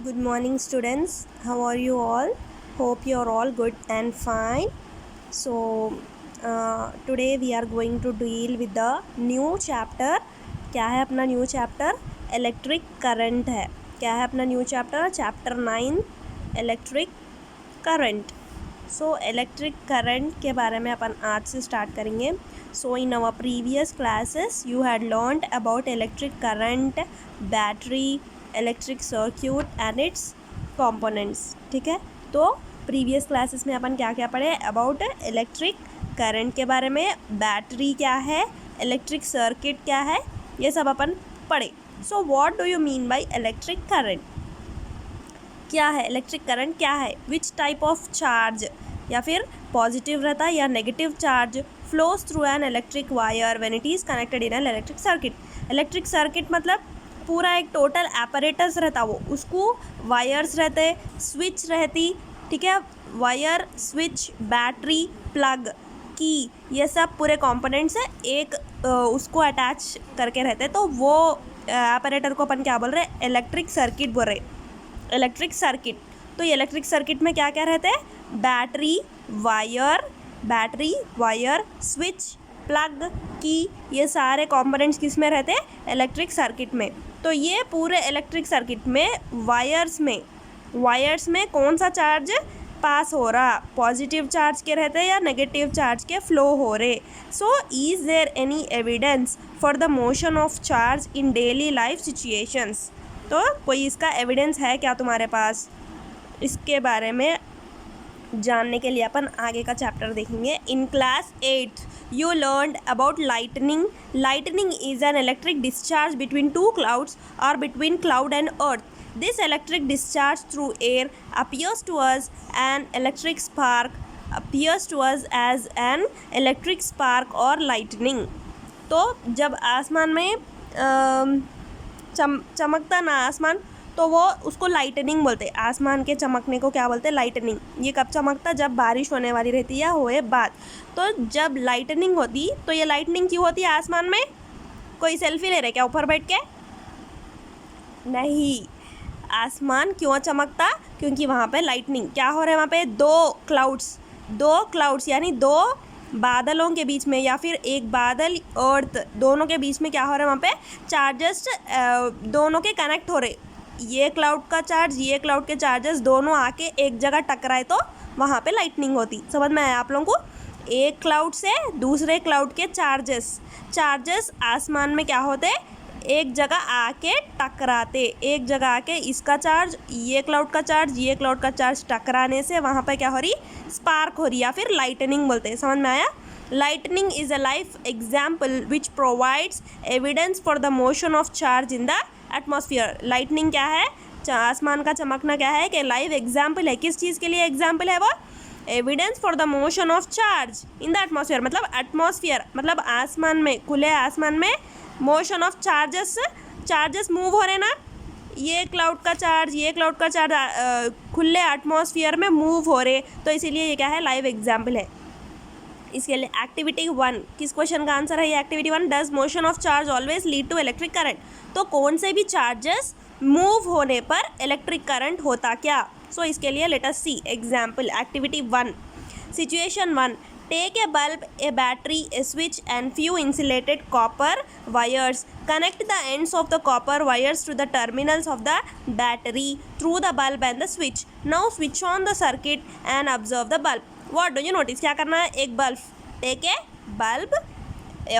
Good morning, students. How are you all? Hope you are all good and fine. So, today we are going to deal with the new chapter. क्या है अपना new chapter? Electric current है. क्या है अपना new chapter? Chapter 9 electric current. So electric current के बारे में अपन आज से स्टार्ट करेंगे. So in our previous classes you had learned about electric current, battery, electric circuit and its components. ठीक है, तो प्रीवियस क्लासेस में अपन क्या क्या पढ़े? अबाउट इलेक्ट्रिक करंट के बारे में, बैटरी क्या है, इलेक्ट्रिक सर्किट क्या है, ये सब अपन पढ़े. So what do you mean by electric current? क्या है इलेक्ट्रिक करंट? क्या है? विच टाइप ऑफ चार्ज, या फिर पॉजिटिव रहता है या negative charge flows through an electric wire when it is connected in an electric circuit. Electric circuit मतलब पूरा एक टोटल एपरेटस रहता, वो उसको वायर्स रहते, स्विच रहती. ठीक है, वायर, स्विच, बैटरी, प्लग, की, ये सब पूरे कंपोनेंट्स है, एक उसको अटैच करके रहते. तो वो एपरेटर को अपन क्या बोल रहे हैं? इलेक्ट्रिक सर्किट बोल रहे. Electric circuit. तो ये इलेक्ट्रिक सर्किट में क्या क्या रहते हैं? बैटरी, वायर, स्विच, प्लग, की, ये सारे कंपोनेंट्स किस में रहते हैं? इलेक्ट्रिक सर्किट में. तो ये पूरे इलेक्ट्रिक सर्किट में वायर्स में कौन सा चार्ज पास हो रहा? पॉजिटिव चार्ज के रहते हैं या नेगेटिव चार्ज के फ्लो हो रहे? So is there any evidence for the motion of charge in daily life situations? तो कोई इसका एविडेंस है क्या तुम्हारे पास? इसके बारे में जानने के लिए अपन आगे का चैप्टर देखेंगे. In class 8 you learned about lightning. Lightning is an electric discharge between two clouds or between cloud and earth. This electric discharge through air appears to us as an electric spark or lightning. तो जब आसमान में चमकता ना आसमान, तो वो उसको लाइटनिंग बोलते. आसमान के चमकने को क्या बोलते? लाइटनिंग. ये कब चमकता? जब बारिश होने वाली रहती या होए बाद. तो जब लाइटनिंग होती, तो ये लाइटनिंग क्यों होती है आसमान में? कोई सेल्फी ले रहे क्या ऊपर बैठ के? नहीं. आसमान क्यों चमकता? क्योंकि वहाँ पे लाइटनिंग. क्या हो रहा है वहाँ पे? दो क्लाउड्स यानी दो बादलों के बीच में, या फिर एक बादल अर्थ, दोनों के बीच में क्या हो रहा है वहाँ पे? चार्जेस दोनों के कनेक्ट हो रहे. ये क्लाउड का चार्ज, ये क्लाउड के चार्जेस दोनों आके एक जगह टकराए तो वहाँ पे लाइटनिंग होती. समझ में आया आप लोगों को? एक क्लाउड से दूसरे क्लाउड के चार्जेस आसमान में क्या होते? एक जगह आके टकराते. एक जगह आके इसका चार्ज, ये क्लाउड का चार्ज टकराने से वहाँ पे क्या हो रही? स्पार्क हो रही, या फिर लाइटनिंग बोलते हैं. समझ में आया? Lightning is a life example which provides evidence for the motion of charge in the atmosphere. Lightning क्या है? आसमान का चमकना क्या है? कि लाइव एग्जाम्पल है. किस चीज़ के लिए एग्जाम्पल है वो? Evidence for the motion of charge in the atmosphere. मतलब एटमॉस्फेयर मतलब आसमान में, खुले आसमान में मोशन ऑफ चार्जेस मूव हो रहे ना. ये क्लाउड का चार्ज खुले एटमॉस्फेयर में मूव हो रहे. तो इसीलिए ये क्या है? लाइव एग्जाम्पल है. इसके लिए एक्टिविटी 1, किस क्वेश्चन का आंसर है ये? Activity 1, does motion of charge always lead to electric current? तो कौन से भी चार्जेस मूव होने पर इलेक्ट्रिक करंट होता क्या? सो इसके लिए let us see example. Activity 1, situation 1, take a bulb, a battery, a switch and few insulated copper wires. Connect the ends of the copper wires to the terminals of the battery through the bulb and the switch. Now switch on the circuit and observe the bulb. What do you notice? क्या करना है? एक bulb, take a bulb,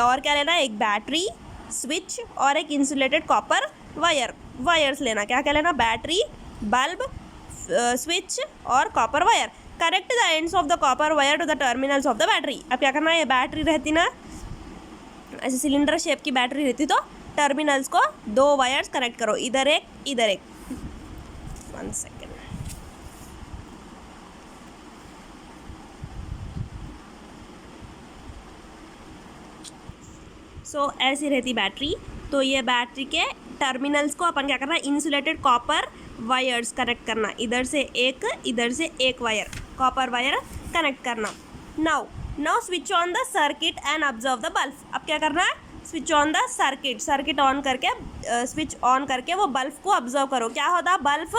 और क्या लेना है? एक battery, switch और एक इंसुलेटेड कॉपर वायर्स लेना. क्या क्या लेना? बैटरी, बल्ब, स्विच और copper wire. Connect the ends of the copper wire to the terminals of the battery. अब क्या करना है? ये बैटरी रहती ना, ऐसे सिलेंडर शेप की बैटरी रहती, तो टर्मिनल्स को दो वायर्स कनेक्ट करो, इधर एक. 1 सेकेंड. सो ऐसी रहती बैटरी. तो ये बैटरी के टर्मिनल्स को अपन क्या करना है? इंसुलेटेड कॉपर वायर्स कनेक्ट करना. इधर से एक वायर, कॉपर वायर कनेक्ट करना. Now switch on the circuit and observe the bulb. अब क्या करना है? Switch on the circuit on करके, स्विच ऑन करके वो बल्ब को ऑब्जर्व करो. क्या होता? बल्ब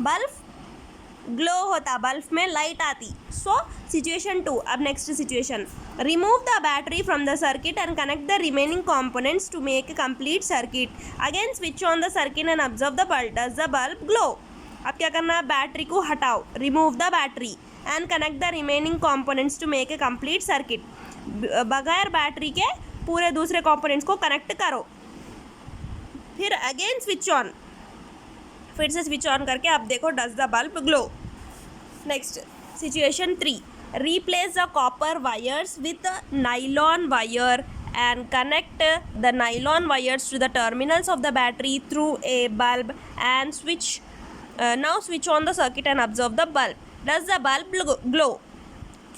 बल्ब ग्लो होता, बल्ब में लाइट आती. So situation 2. अब next situation, remove the battery from the circuit and connect the remaining components to make a complete circuit. Again switch on the circuit and observe the bulb. Does the bulb glow? अब क्या करना है, battery को हटाओ, remove the battery and connect the remaining components to make a complete circuit. बगैर battery के पूरे दूसरे कंपोनेंट्स को कनेक्ट करो. फिर अगेन स्विच ऑन, फिर से स्विच ऑन करके अब देखो does the bulb glow. Next situation 3. Replace the copper wires with nylon wire and connect the nylon wires to the terminals of the battery through a bulb and switch. Now switch on the circuit and observe the bulb. Does the bulb glow?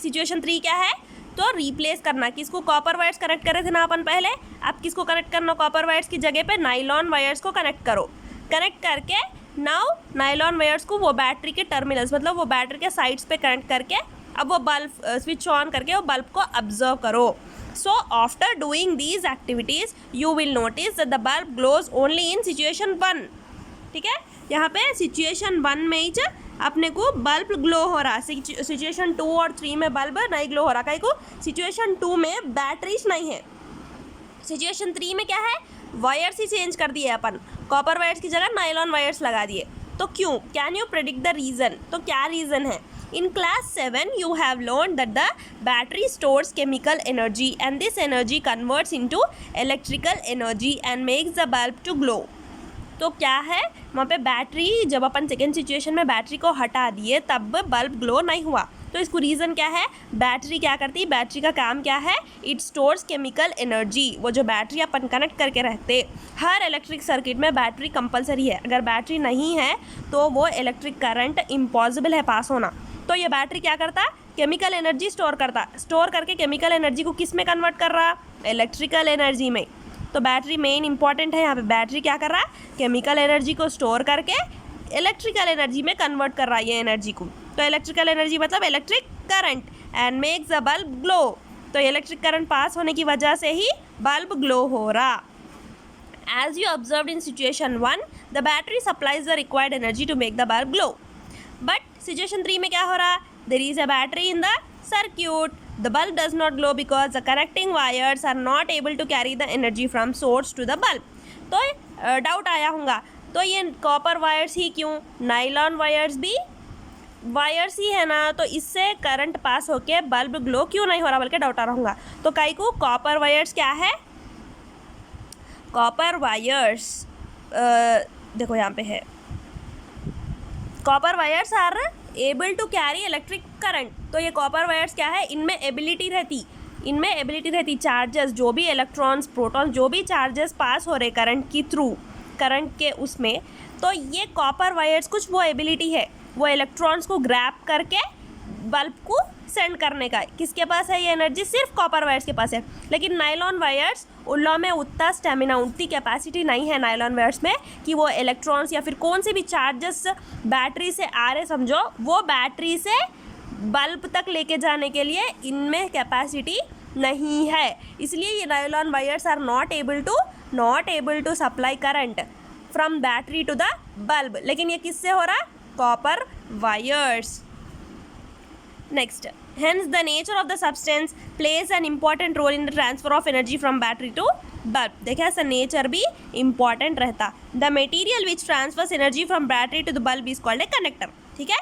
Situation 3 क्या है, तो replace करना. किसको, copper wires connect करे थे ना अपन पहले, अब किसको कनेक्ट करना, कॉपर वायर्स की जगह पे नाइलॉन वायर्स को कनेक्ट करो. कनेक्ट करके नाउ नाइलॉन वायर्स को वो बैटरी के टर्मिनल्स, मतलब वो बैटरी के साइड्स पे कनेक्ट करके अब वो बल्ब स्विच ऑन करके वो बल्ब को ऑब्जर्व करो. So after doing these activities you will notice that the bulb glows only in situation 1. ठीक है, यहाँ पे सिचुएशन 1 में ही अपने को बल्ब ग्लो हो रहा. सिचुएशन 2 और 3 में बल्ब नहीं ग्लो हो रहा. कहीं को सिचुएशन 2 में बैटरीज नहीं है. सिचुएशन 3 में क्या है, वायर्स ही चेंज कर दिए अपन, कॉपर वायर्स की जगह नाइलॉन वायर्स लगा दिए. तो क्यों, can you predict the reason? तो क्या रीज़न है? In class 7 you have learned that the battery stores chemical energy and this energy converts into electrical energy and makes the bulb to glow. तो क्या है वहाँ पे, बैटरी जब अपन second situation में बैटरी को हटा दिए तब बल्ब ग्लो नहीं हुआ. तो इसको रीज़न क्या है, बैटरी क्या करती है, बैटरी का काम क्या है, इट स्टोर्स केमिकल एनर्जी. वो जो बैटरी अपन कनेक्ट करके रहते, हर इलेक्ट्रिक सर्किट में बैटरी कंपलसरी है. अगर बैटरी नहीं है तो वो इलेक्ट्रिक करंट इम्पॉसिबल है पास होना. तो ये बैटरी क्या करता, केमिकल एनर्जी स्टोर करता, स्टोर करके केमिकल एनर्जी को किस में कन्वर्ट कर रहा, इलेक्ट्रिकल एनर्जी में. तो बैटरी मेन इंपॉर्टेंट है यहाँ पे. बैटरी क्या कर रहा है, केमिकल एनर्जी को स्टोर करके इलेक्ट्रिकल एनर्जी में कन्वर्ट कर रहा है ये एनर्जी को. तो इलेक्ट्रिकल एनर्जी मतलब electric current and makes the bulb glow. तो इलेक्ट्रिक करंट पास होने की वजह से ही बल्ब ग्लो हो रहा. As you observed in situation 1, the battery supplies the required energy to make the bulb glow. But situation 3 में क्या हो रहा, there is a battery in the circuit. The bulb does not glow because the connecting wires are not able to carry the energy from source to the bulb. तो doubt आया होगा, तो ये copper wires ही क्यों, nylon wires भी wires ही है ना, तो इससे करंट पास होके बल्ब ग्लो क्यों नहीं हो रहा, बल्कि डाउट आ रहा होगा. तो कई को कॉपर वायर्स क्या है, कॉपर वायर्स देखो यहाँ पे है, copper wires are able to carry electric current. तो ये कॉपर वायर्स क्या है, इनमें एबिलिटी रहती चार्जेस, जो भी इलेक्ट्रॉन्स प्रोटॉन्स जो भी चार्जेस पास हो रहे करंट की थ्रू, करंट के उसमें, तो ये कॉपर वायर्स कुछ वो एबिलिटी है, वो इलेक्ट्रॉन्स को ग्रैब करके बल्ब को सेंड करने का. किसके पास है ये एनर्जी, सिर्फ कॉपर वायर्स के पास है. लेकिन नाइलॉन वायर्स उन में उतना स्टेमिना, उतनी कैपेसिटी नहीं है नाइलॉन वायर्स में कि वो इलेक्ट्रॉन्स या फिर कौन से भी चार्जेस बैटरी से आ रहे समझो, वो बैटरी से बल्ब तक लेके जाने के लिए इनमें कैपेसिटी नहीं है. इसलिए ये nylon wires are not able to supply current from battery to the bulb. लेकिन ये किससे हो रहा, copper wires. Next, hence the nature of the substance plays an important role in the transfer of energy from battery to bulb. देखिए ऐसा nature भी important रहता. The material which transfers energy from battery to the bulb is called a conductor. ठीक है,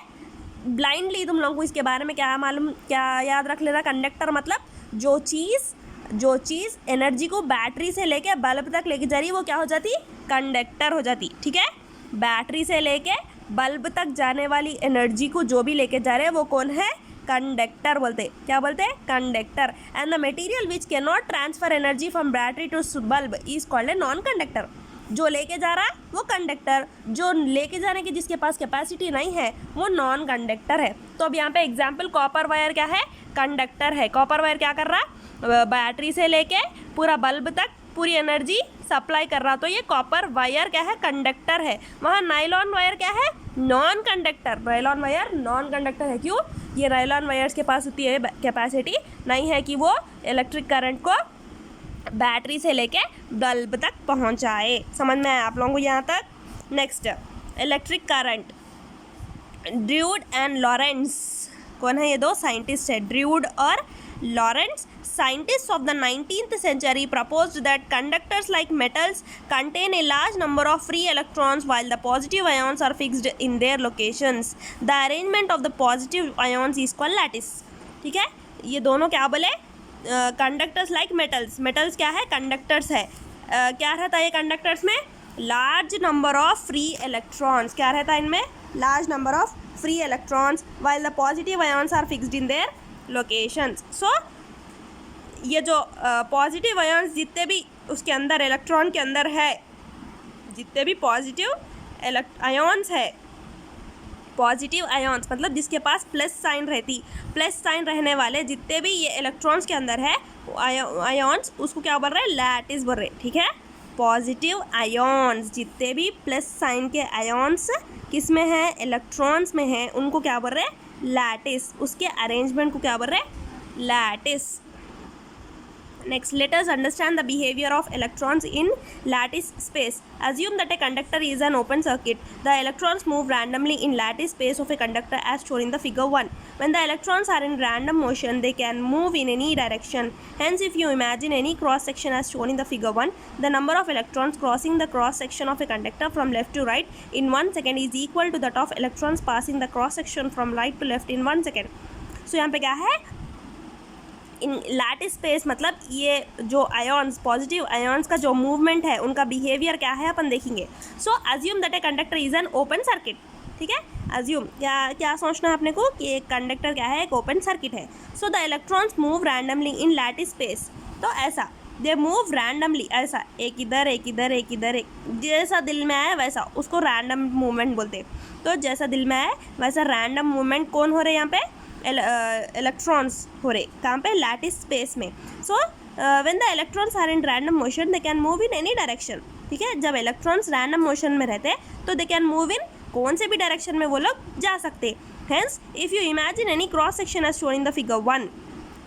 blindly तुम लोगों को इसके बारे में क्या मालूम, क्या याद रख लेना, कंडक्टर मतलब जो चीज़ एनर्जी को बैटरी से लेके बल्ब तक लेके जा रही है वो क्या हो जाती, कंडक्टर हो जाती. ठीक है, बैटरी से लेके बल्ब तक जाने वाली एनर्जी को जो भी लेके जा रहे हैं वो कौन है, कंडक्टर बोलते. क्या बोलते हैं, conductor. And the material which can not transfer energy from battery to bulb is called a non conductor. जो लेके जा रहा वो कंडक्टर, जो लेके जाने की जिसके पास कैपेसिटी नहीं है वो नॉन कंडक्टर है. तो अब यहाँ पे एग्जाम्पल, कॉपर वायर क्या है, कंडक्टर है. कॉपर वायर क्या कर रहा, बैटरी से लेके पूरा बल्ब तक पूरी एनर्जी सप्लाई कर रहा. तो ये कॉपर वायर क्या है, कंडक्टर है. वहाँ नाइलॉन वायर क्या है, non conductor. Nylon wire non conductor है. क्यों, ये नाइलॉन वायर्स के पास उतनी है कैपेसिटी नहीं है कि वो इलेक्ट्रिक करंट को बैटरी से लेके बल्ब तक पहुंचाए. समझ में आया आप लोगों को यहाँ तक. Next, electric current. Drude and Lorentz, कौन है ये दो साइंटिस्ट है, ड्रूड और Lorentz. Scientists of the 19th century proposed that conductors like metals contain a large number of free electrons while the positive ions are fixed in their locations. The arrangement of the positive ions is called lattice. ठीक है, ये दोनों क्या बोले, conductors like metals. Metals क्या है, conductors है. क्या रहता है ये कंडक्टर्स में, large number of free electrons. क्या रहता है इनमें, large number of free electrons while the positive ions are fixed in their locations. So ये जो पॉजिटिव आयन्स जितने भी उसके अंदर इलेक्ट्रॉन के अंदर है, जितने भी पॉजिटिव आयन्स है, पॉजिटिव आयन्स मतलब जिसके पास प्लस साइन रहती, प्लस साइन रहने वाले जितने भी ये इलेक्ट्रॉन्स के अंदर है आयन्स, उसको क्या बोल रहे हैं, लैटिस बोल रहे. ठीक है, पॉजिटिव आयन्स जितने भी प्लस साइन के आयन्स किस में है, इलेक्ट्रॉन्स में है, उनको क्या बोल रहे हैं, लैटिस. उसके अरेंजमेंट को क्या बोल रहे हैं, lattice. Next, let us understand the behavior of electrons in lattice space. Assume that a conductor is an open circuit. The electrons move randomly in lattice space of a conductor as shown in the figure 1. When the electrons are in random motion, they can move in any direction. Hence, if you imagine any cross section as shown in the figure 1, the number of electrons crossing the cross section of a conductor from left to right in 1 second is equal to that of electrons passing the cross section from right to left in 1 second. So यहाँ पे क्या है, इन lattice space मतलब ये जो ions, positive ions का जो movement है, उनका बिहेवियर क्या है अपन देखेंगे. So assume that a conductor is an open circuit. ठीक है, अज्यूम क्या क्या सोचना है अपने को कि एक कंडक्टर क्या है, एक ओपन सर्किट है. So the electrons move randomly in lattice space. तो ऐसा दे मूव रैंडमली, ऐसा एक इधर एक इधर एक इधर, एक जैसा दिल में आए वैसा, उसको रैंडम मूवमेंट बोलते. तो जैसा दिल में आए वैसा रैंडम मूवमेंट कौन हो रहे हैं यहाँ पे, इलेक्ट्रॉन्स हो रहे. कहाँ पे, लैटिस स्पेस में. So when the electrons are in random motion they can move in any direction. ठीक है, जब इलेक्ट्रॉन्स रैंडम मोशन में रहते हैं तो दे कैन मूव इन, कौन से भी डायरेक्शन में वो लोग जा सकते. Hence if you imagine any cross section as shown in the figure 1.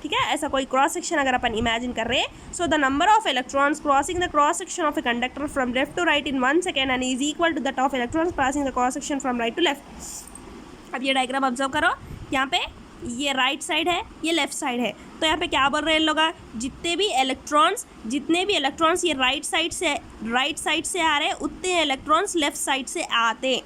ठीक है, ऐसा कोई क्रॉस सेक्शन अगर अपन इमेजिन कर रहे हैं, so the number of electrons crossing the cross section of a conductor from left to right in 1 second and is equal to that of electrons passing the cross section from right to left. अब ये diagram observe करो, यहाँ पे ये right side है, ये left side है. तो यहाँ पे क्या बोल रहे हैं लोग, जितने भी इलेक्ट्रॉन्स ये राइट साइड से आ रहे हैं, उतने इलेक्ट्रॉन्स लेफ्ट साइड से आते.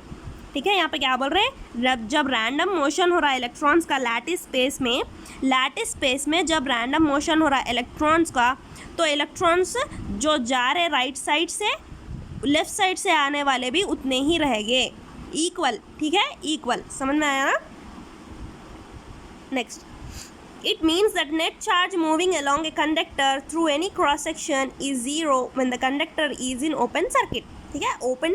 ठीक है, यहाँ पे क्या बोल रहे हैं, जब रैंडम मोशन हो रहा है इलेक्ट्रॉन्स का लैटिस स्पेस में जब रैंडम मोशन हो रहा है इलेक्ट्रॉन्स का, तो इलेक्ट्रॉन्स जो जा रहे राइट साइड से, लेफ्ट साइड से आने वाले भी उतने ही रहेंगे, इक्वल. ठीक है, इक्वल, समझ में आया ना. Next, it means that net charge moving along a conductor through any cross section is zero when the conductor is in open circuit. ठीक है, ओपन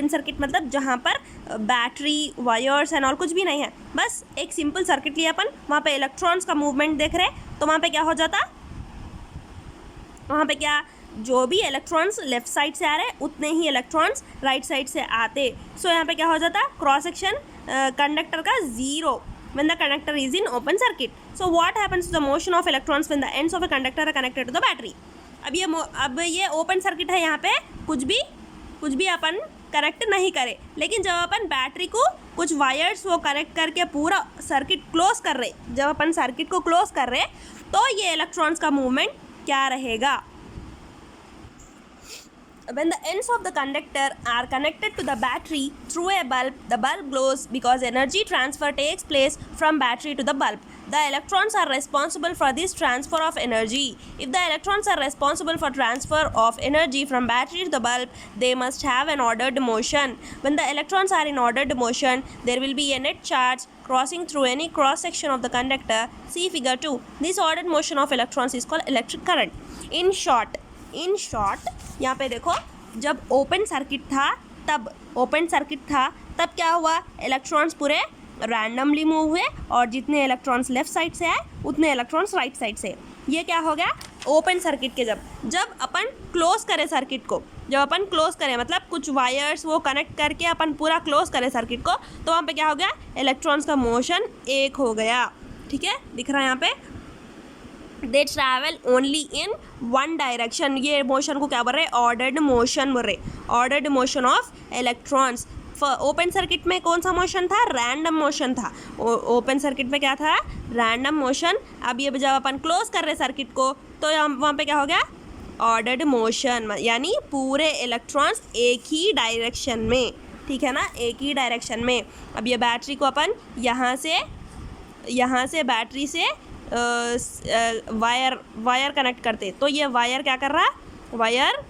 सर्किट मतलब जहाँ पर बैटरी, वायर्स एंड और कुछ भी नहीं है, बस एक सिंपल सर्किट लिया अपन, वहाँ पे इलेक्ट्रॉन्स का मूवमेंट देख रहे हैं, तो वहाँ पे क्या हो जाता, वहाँ पे क्या, जो भी इलेक्ट्रॉन्स लेफ्ट साइड से आ रहे हैं उतने ही इलेक्ट्रॉन्स राइट साइड से आते. सो यहाँ पे क्या हो जाता, क्रॉस सेक्शन कंडक्टर का zero when the conductor is in open circuit. So what happens to the motion of electrons when the ends of a conductor are connected to the battery? अब ये ओपन सर्किट है, यहाँ पे कुछ भी अपन connect नहीं करे, लेकिन जब अपन बैटरी को कुछ वायर्स वो कनेक्ट करके पूरा सर्किट क्लोज कर रहे, जब अपन सर्किट को क्लोज कर रहे, तो ये इलेक्ट्रॉन्स का मूवमेंट क्या रहेगा. When the ends of the conductor are connected to the battery through a bulb, the bulb glows because energy transfer takes place from battery to the bulb. The electrons are responsible for this transfer of energy. If the electrons are responsible for transfer of energy from battery to the bulb, they must have an ordered motion. When the electrons are in ordered motion, there will be a net charge crossing through any cross section of the conductor. See figure 2. This ordered motion of electrons is called electric current. In short, यहाँ पे देखो, जब open circuit था तब क्या हुआ, electrons पूरे randomly move हुए, और जितने इलेक्ट्रॉन्स लेफ्ट साइड से आए उतने इलेक्ट्रॉन्स राइट साइड से. ये क्या हो गया, ओपन सर्किट के जब अपन क्लोज करें सर्किट को, मतलब कुछ वायर्स वो कनेक्ट करके अपन पूरा क्लोज करें सर्किट को, तो वहाँ पे क्या हो गया, इलेक्ट्रॉन्स का मोशन एक हो गया. ठीक है, दिख रहा है यहाँ पे, दे travel only in one direction. ये मोशन को क्या बोल रहे हैं, ऑर्डर्ड मोशन बोल रहे, ordered motion of electrons. Open circuit में कौन सा मोशन था? रैंडम मोशन था। ओपन सर्किट में क्या था? Random motion. अब ये जब अपन क्लोज कर रहे सर्किट को तो वहाँ पे क्या हो गया? ऑर्डर्ड मोशन, यानी पूरे इलेक्ट्रॉन्स एक ही डायरेक्शन में, ठीक है ना, एक ही डायरेक्शन में। अब ये बैटरी को अपन यहाँ से बैटरी से वायर कनेक्ट करते, तो ये वायर क्या कर रहा है? वायर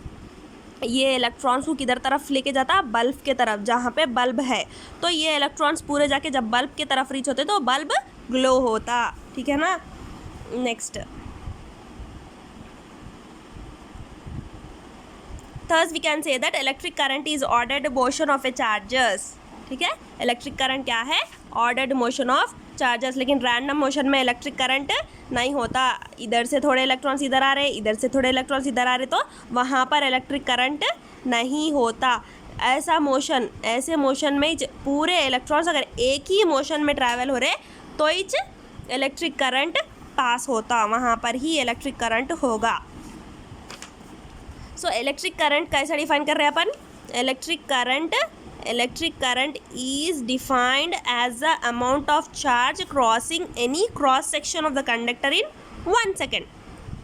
ये इलेक्ट्रॉन्स को किधर तरफ लेके जाता? बल्ब के तरफ, जहाँ पे बल्ब है। तो ये इलेक्ट्रॉन्स पूरे जाके जब बल्ब के तरफ रीच होते तो बल्ब ग्लो होता, ठीक है ना। Next, thus we can say that electric current is ordered motion of a charges, ठीक है। इलेक्ट्रिक करंट क्या है? Ordered motion of charges. लेकिन रैंडम मोशन में इलेक्ट्रिक करंट नहीं होता। इधर से थोड़े इलेक्ट्रॉन्स इधर आ रहे, इधर से थोड़े इलेक्ट्रॉन्स इधर आ रहे, तो वहाँ पर इलेक्ट्रिक करंट नहीं होता। ऐसे मोशन में पूरे इलेक्ट्रॉन्स अगर एक ही मोशन में ट्रैवल हो रहे तो ही इलेक्ट्रिक करंट पास होता, वहाँ पर ही इलेक्ट्रिक करंट होगा। सो इलेक्ट्रिक करंट कैसे डिफाइन कर रहे हैं अपन? Electric current is defined as the amount of charge crossing any cross section of the conductor in 1 second,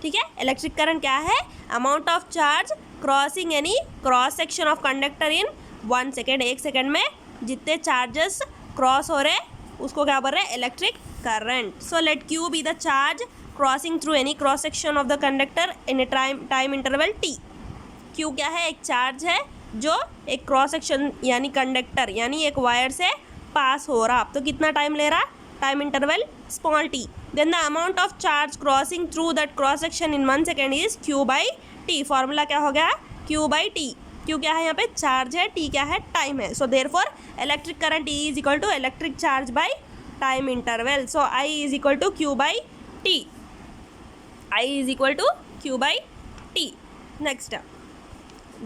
ठीक है। इलेक्ट्रिक करंट क्या है? Amount of charge crossing any cross section of conductor in 1 second. 1 second में जितने charges cross हो रहे उसको क्या बोल रहे हैं? Electric current. So let Q be the charge crossing through any cross section of the conductor in A time interval T. Q क्या है? एक चार्ज है जो एक क्रॉस सेक्शन यानी कंडक्टर यानी एक वायर से पास हो रहा, तो कितना टाइम ले रहा? Time interval small t. Then the amount of charge crossing through that cross section in 1 second is q by t. Formula क्या हो गया? Q by T. क्यू क्या है? यहाँ पे चार्ज है, टी क्या है? टाइम है। So therefore electric current E is equal to electric charge by time interval. So I is equal to q by t. I is equal to q by t. Next,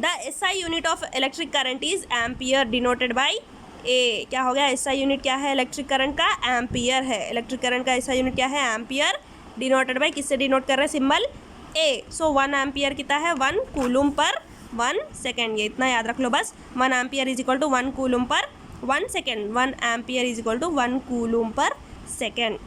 the SI unit of electric current is ampere denoted by A। क्या हो गया? SI unit क्या है electric current का? Ampere है। Electric current का SI unit क्या है? एम्पियर। डिनोटेड बाय किससे डिनोट कर रहे हैं? Symbol A। सो 1 एम्पियर कितना है? 1 कूलम पर 1 सेकेंड। ये इतना याद रख लो बस। 1 ampere is equal to 1 coulomb per 1 second. 1 ampere is equal to 1 coulomb per second.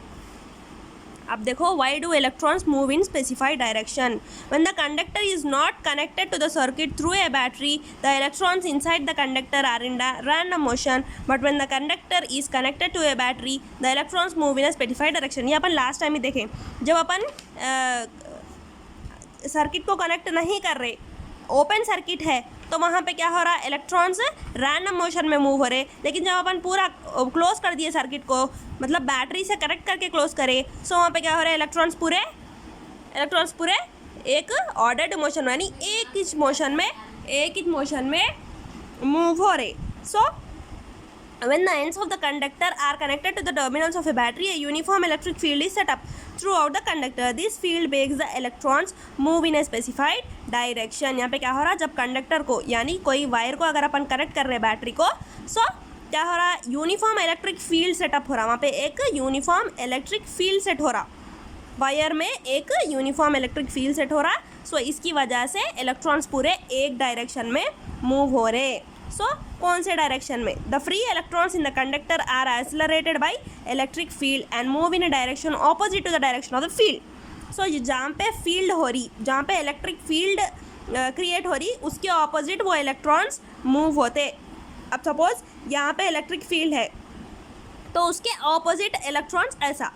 अब देखो, why do electrons move in specified direction? When the conductor is not connected to the circuit through a battery, the electrons inside the conductor are in random motion, but when the conductor is connected to a battery, the electrons move in a specified direction. ये अपन last time ही देखें, जब अपन circuit को connect नहीं कर रहे, open circuit है, तो वहाँ पे क्या हो रहा है? इलेक्ट्रॉन्स रैंडम मोशन में मूव हो रहे। लेकिन जब अपन पूरा क्लोज कर दिए सर्किट को, मतलब बैटरी से कनेक्ट करके क्लोज करे, सो वहाँ पे क्या हो रहा है? इलेक्ट्रॉन्स पूरे एक ऑर्डर्ड मोशन यानी एक ही मोशन में मूव हो रहे। सो when the ends of the conductor are connected to the terminals of a battery, a uniform electric field is set up throughout the conductor. This field makes the electrons move in a specified direction. यहाँ पे क्या हो रहा है? जब conductor को यानी कोई वायर को अगर अपन कनेक्ट कर रहे हैं बैटरी को, सो क्या हो रहा है? यूनिफॉर्म इलेक्ट्रिक फील्ड सेटअप हो रहा है। वहाँ पे एक यूनिफॉर्म इलेक्ट्रिक फील्ड सेट हो रहा, वायर में एक यूनिफॉर्म इलेक्ट्रिक फील्ड सेट हो रहा। सो इसकी वजह से इलेक्ट्रॉन्स पूरे एक डायरेक्शन में मूव हो रहे। सो कौन से डायरेक्शन में? The free electrons in the conductor are accelerated by electric field and move in a direction opposite to the direction of the field. So जहाँ पे फील्ड हो रही, जहाँ पे इलेक्ट्रिक फील्ड क्रिएट हो रही, उसके ऑपोजिट वो इलेक्ट्रॉन्स मूव होते। अब सपोज यहाँ पे इलेक्ट्रिक फील्ड है तो उसके ऑपोजिट इलेक्ट्रॉन्स ऐसा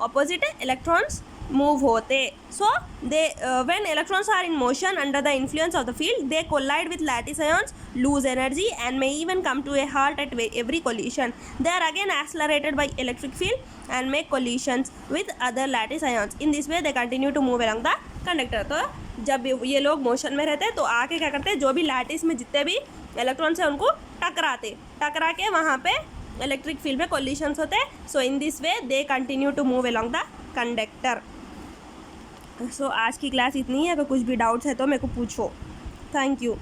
ऑपोजिट इलेक्ट्रॉन्स मूव होते। सो दे when electrons are in motion under the influence of the field, they collide with lattice ions, lose energy and may even come to a halt at every collision. They are again accelerated by electric field and make collisions with other lattice ions. In this way they continue to move along the conductor. तो जब ये लोग motion में रहते हैं तो आके क्या करते हैं? जो भी लैटिस में जितने भी इलेक्ट्रॉन्स हैं उनको टकरा के वहाँ पे इलेक्ट्रिक फील्ड में कोलिशंस होते हैं। So in this way they continue to move along the conductor. So आज की क्लास इतनी है। अगर कुछ भी डाउट्स है तो मेरे को पूछो। Thank you.